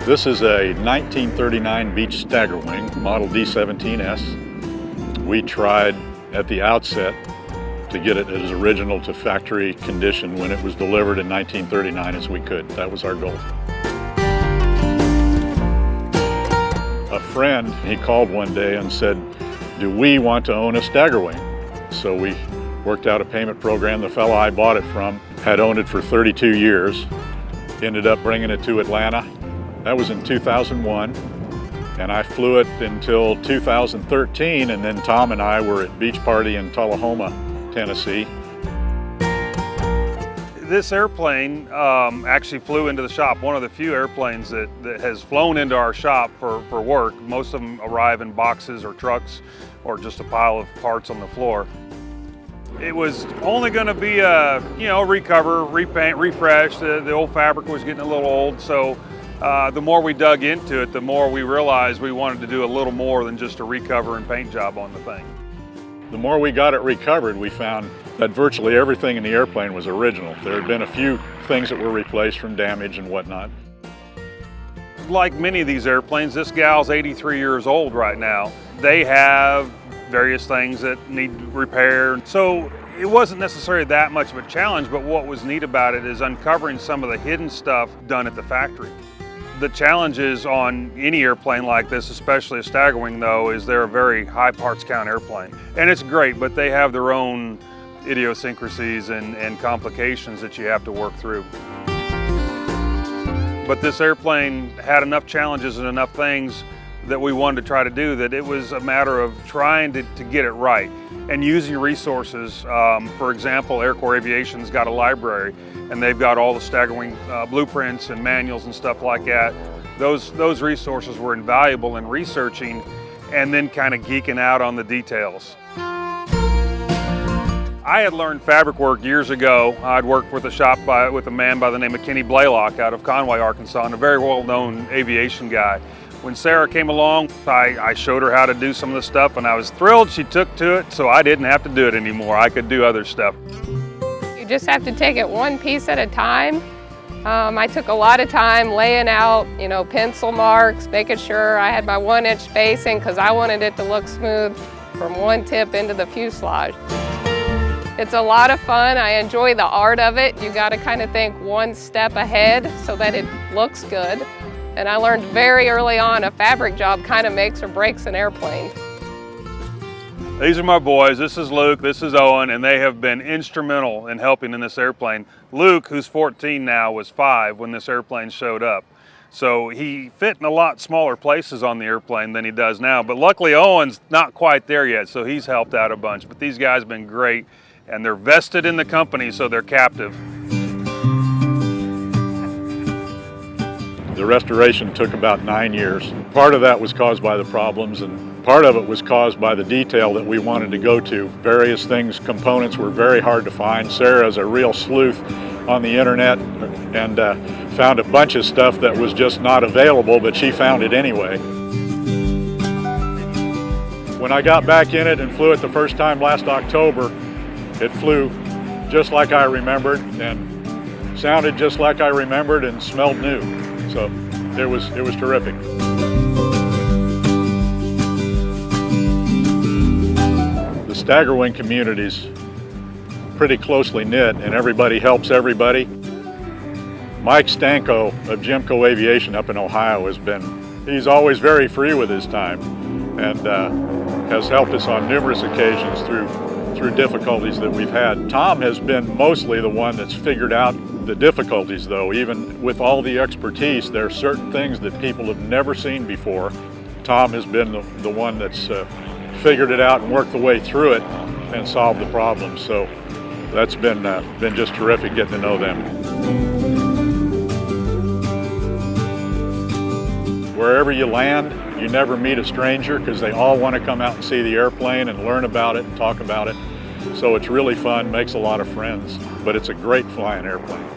This is a 1939 Beech Staggerwing, model D17S. We tried at the outset to get it as original to factory condition when it was delivered in 1939 as we could. That was our goal. A friend, he called one day and said, do we want to own a Staggerwing? So we worked out a payment program. The fellow I bought it from had owned it for 32 years. Ended up bringing it to Atlanta. That was in 2001, and I flew it until 2013, and then Tom and I were at Beach Party in Tullahoma, Tennessee. This airplane actually flew into the shop, one of the few airplanes that has flown into our shop for work. Most of them arrive in boxes or trucks or just a pile of parts on the floor. It was only going to be a, recover, repaint, refresh. The old fabric was getting a little old, so the more we dug into it, the more we realized we wanted to do a little more than just a recover and paint job on the thing. The more we got it recovered, we found that virtually everything in the airplane was original. There had been a few things that were replaced from damage and whatnot. Like many of these airplanes, this gal's 83 years old right now. They have various things that need repair. So it wasn't necessarily that much of a challenge, but what was neat about it is uncovering some of the hidden stuff done at the factory. The challenges on any airplane like this, especially a Staggerwing though, is they're a very high parts count airplane. And it's great, but they have their own idiosyncrasies and complications that you have to work through. But this airplane had enough challenges and enough things that we wanted to try to do that it was a matter of trying to get it right and using resources. For example, Air Corps Aviation's got a library and they've got all the Staggerwing blueprints and manuals and stuff like that. Those resources were invaluable in researching and then kind of geeking out on the details. I had learned fabric work years ago. I'd worked with a shop with a man by the name of Kenny Blaylock out of Conway, Arkansas, and a very well-known aviation guy. When Sarah came along, I showed her how to do some of the stuff, and I was thrilled she took to it, so I didn't have to do it anymore. I could do other stuff. You just have to take it one piece at a time. I took a lot of time laying out, pencil marks, making sure I had my 1-inch spacing because I wanted it to look smooth from one tip into the fuselage. It's a lot of fun. I enjoy the art of it. You got to kind of think one step ahead so that it looks good. And I learned very early on a fabric job kind of makes or breaks an airplane. These are my boys. This is Luke, this is Owen, and they have been instrumental in helping in this airplane. Luke, who's 14 now, was 5 when this airplane showed up. So he fit in a lot smaller places on the airplane than he does now. But luckily Owen's not quite there yet, so he's helped out a bunch. But these guys have been great, and they're vested in the company, so they're captive. The restoration took about 9 years. Part of that was caused by the problems, and part of it was caused by the detail that we wanted to go to. Various things, components were very hard to find. Sarah's a real sleuth on the internet and found a bunch of stuff that was just not available, but she found it anyway. When I got back in it and flew it the first time last October, it flew just like I remembered and sounded just like I remembered and smelled new. So it was terrific. The Staggerwing community's pretty closely knit and everybody helps everybody. Mike Stanko of Jimco Aviation up in Ohio he's always very free with his time and has helped us on numerous occasions through difficulties that we've had. Tom has been mostly the one that's figured out the difficulties though. Even with all the expertise, there are certain things that people have never seen before. Tom has been the one that's figured it out and worked the way through it and solved the problems. So that's been just terrific getting to know them. Wherever you land, you never meet a stranger because they all want to come out and see the airplane and learn about it and talk about it. So it's really fun, makes a lot of friends, but it's a great flying airplane.